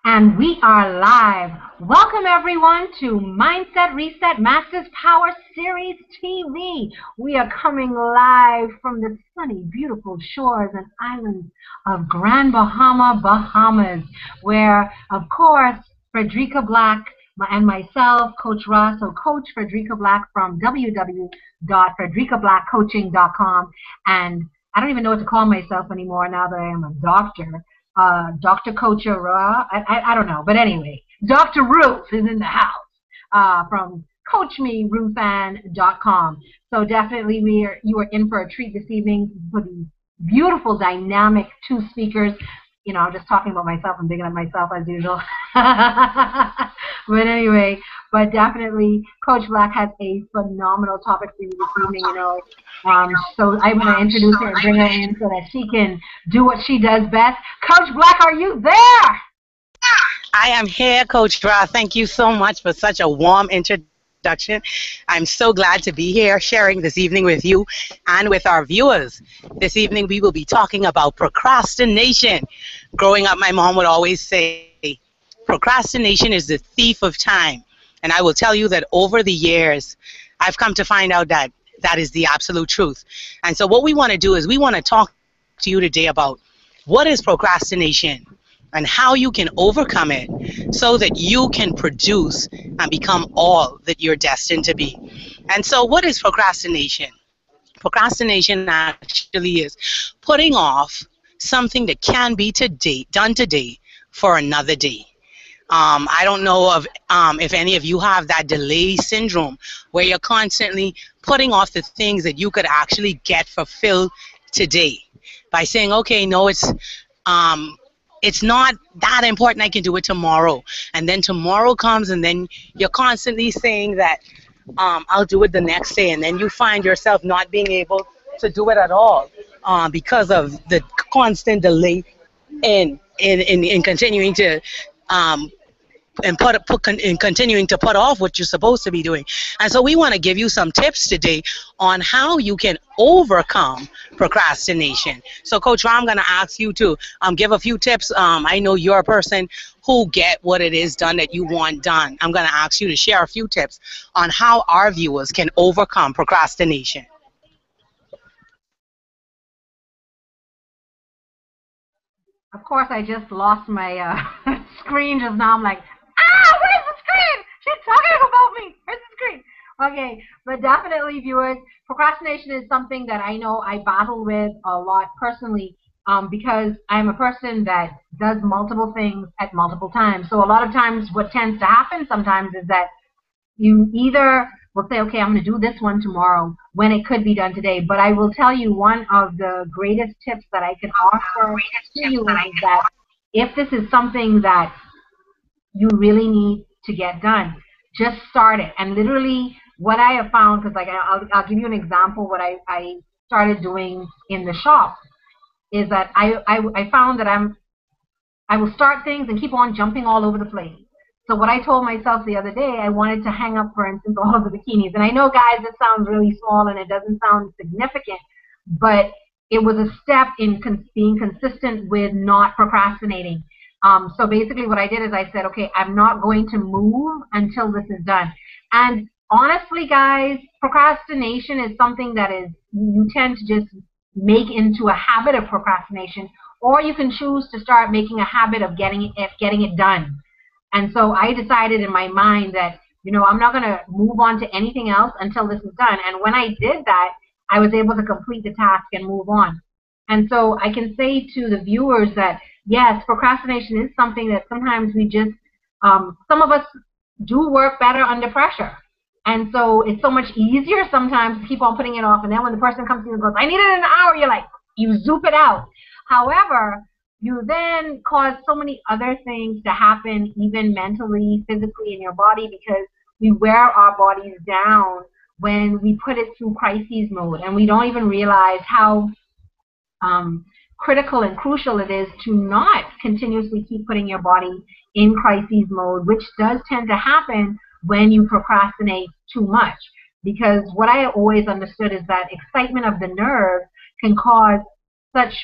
And we are live. Welcome everyone to Mindset Reset Masters Power Series TV. We are coming live from the sunny, beautiful shores and islands of Grand Bahama, Bahamas, where, of course, Frederica Black and myself, Coach Ross, so Coach Frederica Black from www.fredricablackcoaching.com. And I don't even know what to call myself anymore now that I am a doctor. Dr. Coach Ra, I don't know, but anyway, Dr. Ruth is in the house from CoachMeRuthann.com. So definitely you are in for a treat this evening for these beautiful, dynamic two speakers. You know, I'm just talking about myself and bigging up myself as usual. But anyway, but definitely Coach Black has a phenomenal topic for you this evening, you know. So I'm going to introduce her and bring her in so that she can do what she does best. Coach Black, are you there? I am here, Coach Ra. Thank you so much for such a warm introduction. I'm so glad to be here sharing this evening with you and with our viewers. This evening we will be talking about procrastination. Growing up, my mom would always say, procrastination is the thief of time. And I will tell you that over the years, I've come to find out that that is the absolute truth. And so what we want to do is we want to talk to you today about what is procrastination and how you can overcome it so that you can produce and become all that you're destined to be. And so what is procrastination? Procrastination actually is putting off something that can be done today for another day. I don't know if any of you have that delay syndrome where you're constantly putting off the things that you could actually get fulfilled today by saying, okay, no, it's not that important, I can do it tomorrow. And then tomorrow comes and then you're constantly saying that I'll do it the next day, and then you find yourself not being able to do it at all because of the constant delay in continuing to continuing to put off what you're supposed to be doing. And so we want to give you some tips today on how you can overcome procrastination. So Coach Ra, I'm going to ask you to give a few tips. I know you're a person who get what it is done that you want done. I'm going to ask you to share a few tips on how our viewers can overcome procrastination. Of course, I just lost my screen just now. I'm like, where's the screen? She's talking about me. Where's the screen? Okay, but definitely, viewers, procrastination is something that I know I battle with a lot personally because I'm a person that does multiple things at multiple times. So a lot of times what tends to happen sometimes is that you either will say, okay, I'm going to do this one tomorrow when it could be done today. But I will tell you one of the greatest tips that I can offer to you is that if this is something that you really need to get done, just start it. And literally what I have found, because like I'll give you an example, what I started doing in the shop is that I found that I will start things and keep on jumping all over the place. So what I told myself the other day, I wanted to hang up, for instance, all of the bikinis. And I know, guys, it sounds really small and it doesn't sound significant, but it was a step in being consistent with not procrastinating. So basically what I did is I said, okay, I'm not going to move until this is done. And honestly, guys, procrastination is something that you tend to just make into a habit of procrastination, or you can choose to start making a habit of getting it done. And so I decided in my mind that, you know, I'm not going to move on to anything else until this is done. And when I did that, I was able to complete the task and move on. And so I can say to the viewers that, yes, procrastination is something that sometimes we just, some of us do work better under pressure. And so it's so much easier sometimes to keep on putting it off. And then when the person comes to you and goes, I need it in an hour, you're like, you zoop it out. However, you then cause so many other things to happen, even mentally, physically in your body, because we wear our bodies down when we put it through crises mode, and we don't even realize how critical and crucial it is to not continuously keep putting your body in crises mode, which does tend to happen when you procrastinate too much. Because what I always understood is that excitement of the nerve can cause such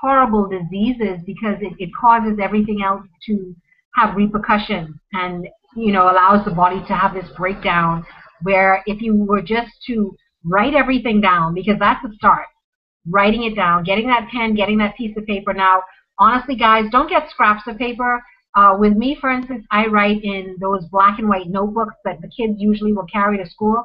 horrible diseases because it causes everything else to have repercussions and, you know, allows the body to have this breakdown where if you were just to write everything down, because that's the start, writing it down, getting that pen, getting that piece of paper. Now, honestly, guys, don't get scraps of paper. With me, for instance, I write in those black and white notebooks that the kids usually will carry to school.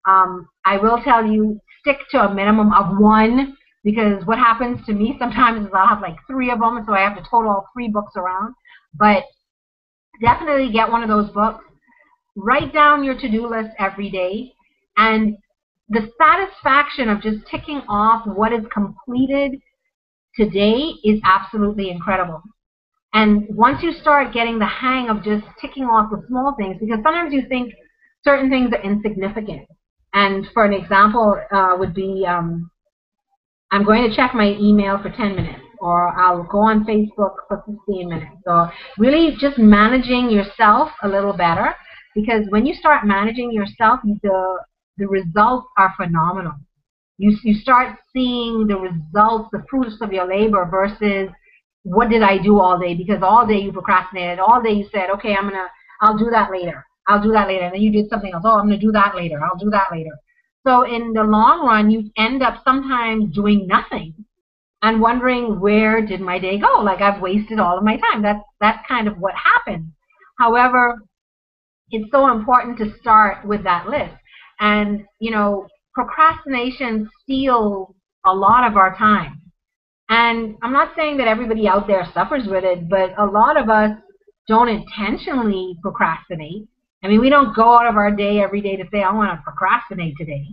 I will tell you, stick to a minimum of one, because what happens to me sometimes is I'll have like 3 of them, so I have to total all 3 books around. But definitely get one of those books. Write down your to-do list every day, and the satisfaction of just ticking off what is completed today is absolutely incredible. And once you start getting the hang of just ticking off the small things, because sometimes you think certain things are insignificant. And for an example would be, I'm going to check my email for 10 minutes, or I'll go on Facebook for 15 minutes. So really just managing yourself a little better, because when you start managing yourself, the results are phenomenal. You start seeing the results, the fruits of your labor versus what did I do all day? Because all day you procrastinated. All day you said, okay, I'll do that later. I'll do that later. And then you did something else. Oh, I'm going to do that later. I'll do that later. So in the long run, you end up sometimes doing nothing and wondering, where did my day go? Like, I've wasted all of my time. That's kind of what happens. However, it's so important to start with that list. And, you know, procrastination steals a lot of our time. And I'm not saying that everybody out there suffers with it, but a lot of us don't intentionally procrastinate. I mean, we don't go out of our day every day to say, I want to procrastinate today.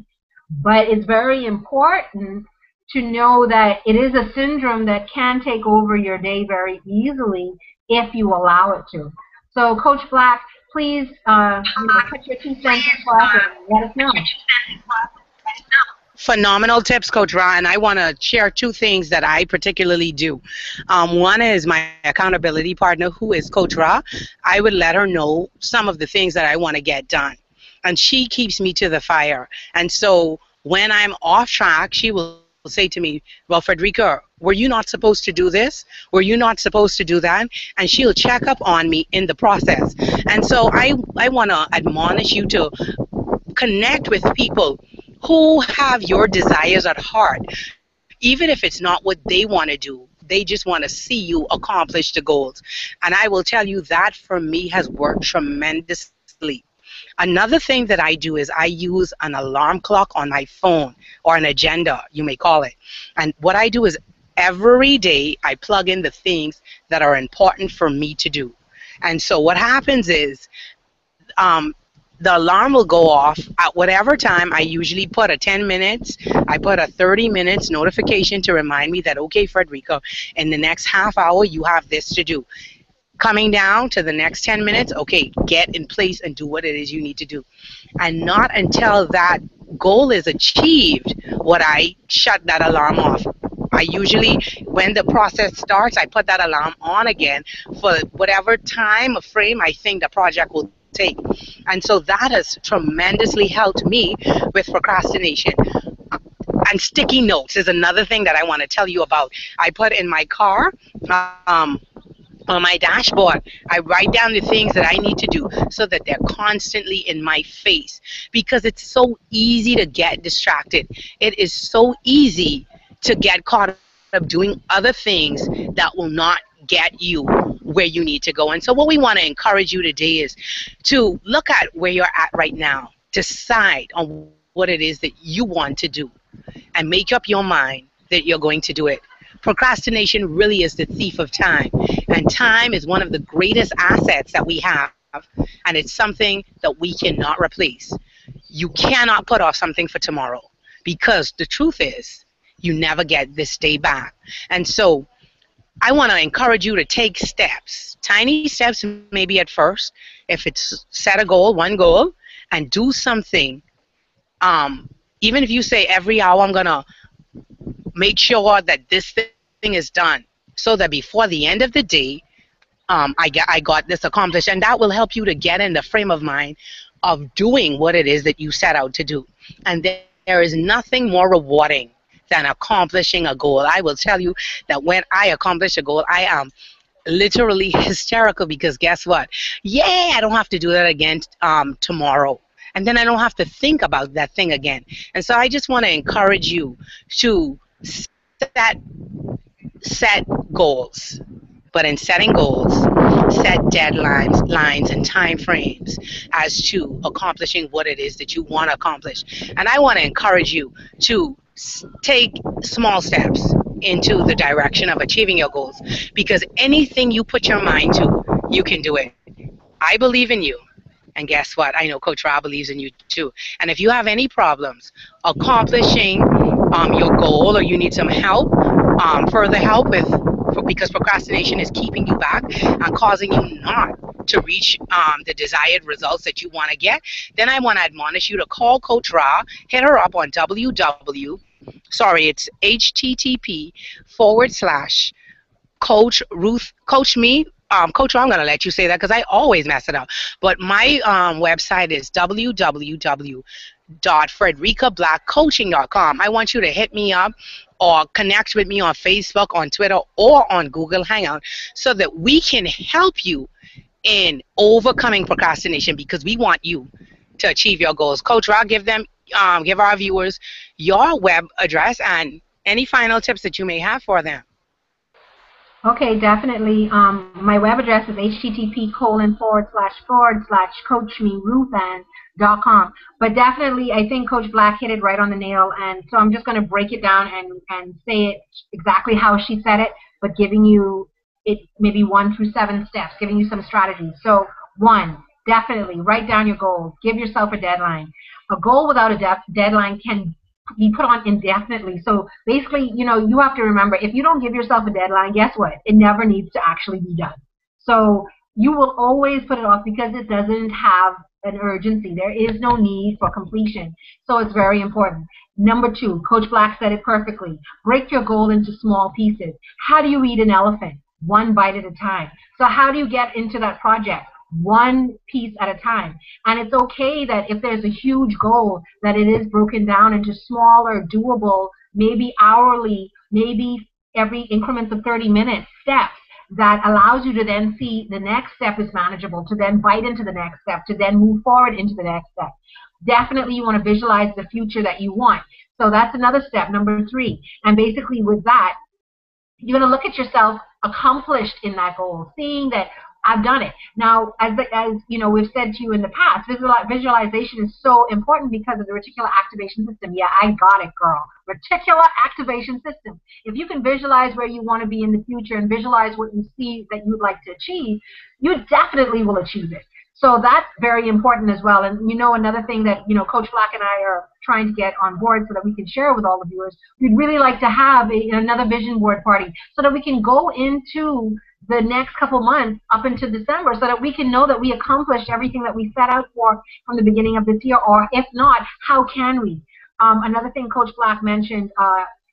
But it's very important to know that it is a syndrome that can take over your day very easily if you allow it to. So, Coach Black, please put your 2 cents in class and let us know. Phenomenal tips, Coach Ra, and I want to share 2 things that I particularly do. One is my accountability partner, who is Coach Ra. I would let her know some of the things that I want to get done, and she keeps me to the fire. And so when I'm off track, she will say to me, well, Frederica, were you not supposed to do this? Were you not supposed to do that? And she'll check up on me in the process. And so I want to admonish you to connect with people who have your desires at heart, even if it's not what they want to do. They just want to see you accomplish the goals. And I will tell you that for me has worked tremendously. Another thing that I do is I use an alarm clock on my phone, or an agenda, you may call it. And what I do is every day I plug in the things that are important for me to do. And so what happens is the alarm will go off at whatever time. I usually put a 10 minutes, I put a 30 minutes notification to remind me that, okay, Frederica, in the next half hour, you have this to do. Coming down to the next 10 minutes, okay, get in place and do what it is you need to do. And not until that goal is achieved would I shut that alarm off. I usually, when the process starts, I put that alarm on again for whatever time frame I think the project will take. And so that has tremendously helped me with procrastination. And sticky notes is another thing that I want to tell you about. I put in my car, on my dashboard, I write down the things that I need to do so that they're constantly in my face, because it's so easy to get distracted. It is so easy to get caught up doing other things that will not get you where you need to go. And so what we want to encourage you today is to look at where you're at right now, decide on what it is that you want to do, and make up your mind that you're going to do it. Procrastination really is the thief of time, and time is one of the greatest assets that we have, and it's something that we cannot replace. You cannot put off something for tomorrow, because the truth is you never get this day back. And so I want to encourage you to take steps, tiny steps maybe at first. If it's set a goal, one goal, and do something. Even if you say every hour I'm going to make sure that this thing is done, so that before the end of the day, I got this accomplished. And that will help you to get in the frame of mind of doing what it is that you set out to do. And there is nothing more rewarding than accomplishing a goal. I will tell you that when I accomplish a goal, I am literally hysterical because guess what? Yay, I don't have to do that again tomorrow. And then I don't have to think about that thing again. And so I just want to encourage you to set goals. But in setting goals, set deadlines, lines, and time frames as to accomplishing what it is that you want to accomplish. And I want to encourage you to take small steps into the direction of achieving your goals, because anything you put your mind to, you can do it. I believe in you. And guess what? I know Coach Ra believes in you too. And if you have any problems accomplishing your goal, or you need some help, further help because procrastination is keeping you back and causing you not to reach the desired results that you want to get, then I want to admonish you to call Coach Ra, hit her up on it's http://Coach Ra, I'm going to let you say that because I always mess it up. But my website is www.fredricablackcoaching.com. I want you to hit me up or connect with me on Facebook, on Twitter, or on Google Hangout so that we can help you in overcoming procrastination, because we want you to achieve your goals. Coach Ra, give our viewers your web address and any final tips that you may have for them. Okay, definitely. My web address is http://coachmeruthan.com. But definitely, I think Coach Black hit it right on the nail, and so I'm just going to break it down and say it exactly how she said it, but giving you it maybe 1 through 7 steps, giving you some strategies. So 1, definitely write down your goals. Give yourself a deadline. A goal without a deadline can be put on indefinitely. So basically, you have to remember, if you don't give yourself a deadline, guess what? It never needs to actually be done. So you will always put it off because it doesn't have an urgency. There is no need for completion. So it's very important. Number 2, Coach Black said it perfectly. Break your goal into small pieces. How do you eat an elephant? 1 bite at a time. So how do you get into that project? 1 piece at a time. And it's okay that if there's a huge goal, that it is broken down into smaller, doable, maybe hourly, maybe every increments of 30 minutes steps that allows you to then see the next step is manageable, to then bite into the next step, to then move forward into the next step. Definitely you want to visualize the future that you want. So that's another step, number 3. And basically with that, you're going to look at yourself accomplished in that goal, seeing that I've done it. Now, as we've said to you in the past, visualization is so important because of the reticular activation system. Yeah, I got it, girl. Reticular activation system. If you can visualize where you want to be in the future and visualize what you see that you'd like to achieve, you definitely will achieve it. So that's very important as well. And another thing that Coach Black and I are trying to get on board so that we can share with all the viewers, we'd really like to have another vision board party so that we can go into the next couple months up into December so that we can know that we accomplished everything that we set out for from the beginning of this year, or if not, how can we? Another thing Coach Black mentioned,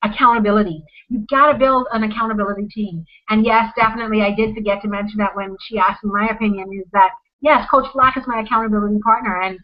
accountability. You've got to build an accountability team. And yes, definitely, I did forget to mention that when she asked me my opinion, is that, yes, Coach Black is my accountability partner. And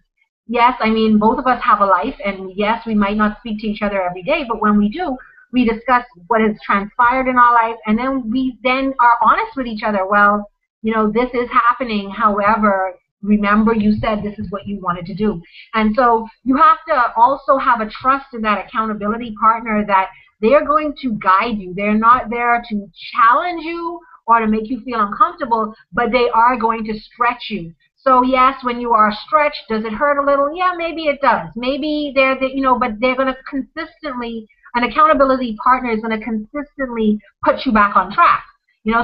yes, I mean, both of us have a life, and yes, we might not speak to each other every day, but when we do, we discuss what has transpired in our life, and then we are honest with each other. Well, this is happening. However, remember you said this is what you wanted to do. And so you have to also have a trust in that accountability partner that they're going to guide you. They're not there to challenge you or to make you feel uncomfortable, but they are going to stretch you. So yes, when you are stretched, does it hurt a little? Yeah, maybe it does. Maybe but they're going to consistently, an accountability partner is going to consistently put you back on track.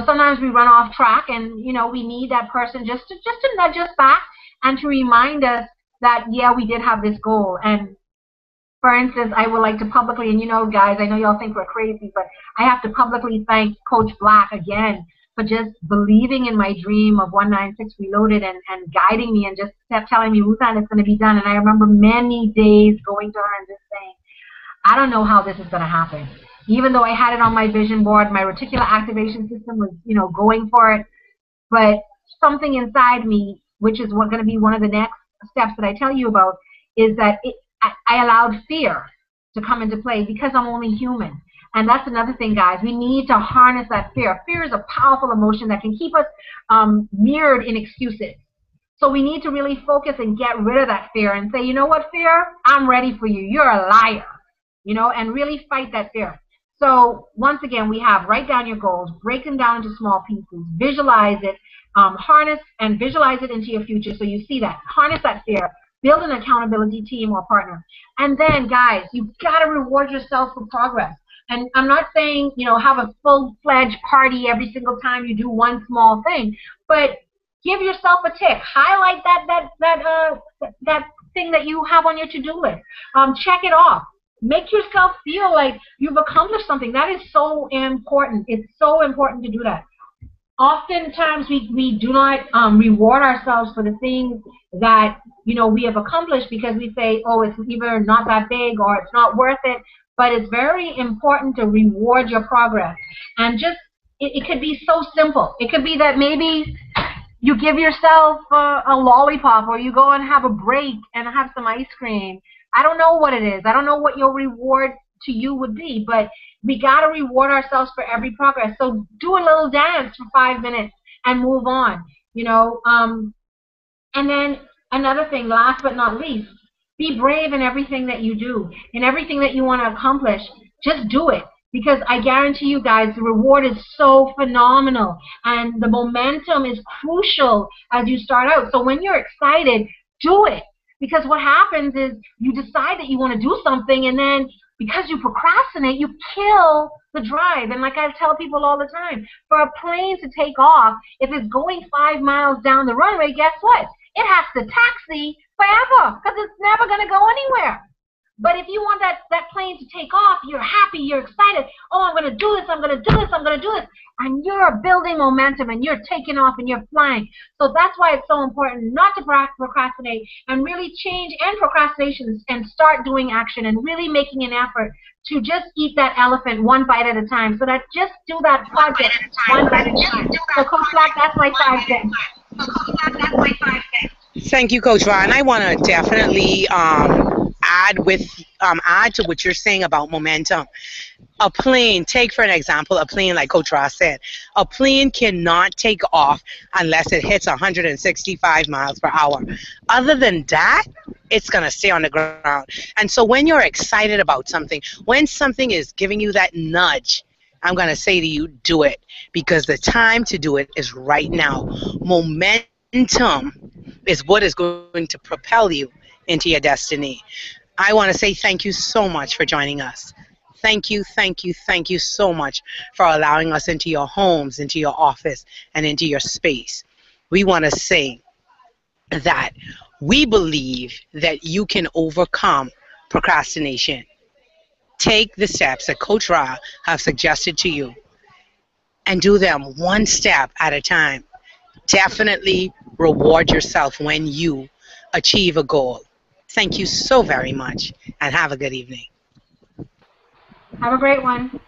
Sometimes we run off track, and we need that person just to nudge us back and to remind us that, yeah, we did have this goal. And for instance, I would like to publicly, and guys, I know y'all think we're crazy, but I have to publicly thank Coach Black again for just believing in my dream of 196 Reloaded and guiding me and just kept telling me, Ruthan, it's going to be done. And I remember many days going to her and just saying, I don't know how this is going to happen. Even though I had it on my vision board, my reticular activation system was, going for it. But something inside me, which is going to be one of the next steps that I tell you about, is that I allowed fear to come into play because I'm only human. And that's another thing, guys. We need to harness that fear. Fear is a powerful emotion that can keep us mirrored in excuses. So we need to really focus and get rid of that fear and say, you know what, fear? I'm ready for you. You're a liar. You know, and really fight that fear. So once again, we have write down your goals, break them down into small pieces, visualize it, harness and visualize it into your future so you see that. Harness that fear. Build an accountability team or partner. And then, guys, you've got to reward yourself for progress. And I'm not saying, you know, have a full-fledged party every single time you do one small thing, but give yourself a tick. Highlight that thing that you have on your to-do list. Check it off. Make yourself feel like you've accomplished something. That is so important. It's so important to do that. Oftentimes we do not reward ourselves for the things that, you know, we have accomplished because we say, oh, it's either not that big or it's not worth it. But it's very important to reward your progress. And just, it could be so simple. It could be that maybe you give yourself a lollipop, or you go and have a break and have some ice cream. I don't know what it is. I don't know what your reward to you would be, but we got to reward ourselves for every progress. So do a little dance for 5 minutes and move on, you know. And then another thing, last but not least, be brave in everything that you do. In everything that you want to accomplish, just do it. Because I guarantee you guys, the reward is so phenomenal. And the momentum is crucial as you start out. So when you're excited, do it. Because what happens is you decide that you want to do something, and then because you procrastinate, you kill the drive. And like I tell people all the time, for a plane to take off, if it's going 5 miles down the runway, guess what? It has to taxi forever because it's never going to go anywhere. But if you want that plane to take off, you're happy, you're excited. Oh, I'm going to do this, I'm going to do this, I'm going to do this. And you're building momentum and you're taking off and you're flying. So that's why it's so important not to procrastinate and really change end procrastination and start doing action and really making an effort to just eat that elephant one bite at a time. So that just do that project one bite at a time. So Coach Black, that's my 5 cents. Thank you, Coach Ra. And I want to definitely add to what you're saying about momentum. A plane, take for an example, a plane like Coach Ra said, a plane cannot take off unless it hits 165 miles per hour. Other than that, it's going to stay on the ground. And so when you're excited about something, when something is giving you that nudge, I'm going to say to you, do it. Because the time to do it is right now. Momentum is what is going to propel you into your destiny. I want to say thank you so much for joining us. Thank you, thank you, thank you so much for allowing us into your homes, into your office, and into your space. We want to say that we believe that you can overcome procrastination. Take the steps that Coach Ra have suggested to you and do them one step at a time. Definitely reward yourself when you achieve a goal. Thank you so very much, and have a good evening. Have a great one.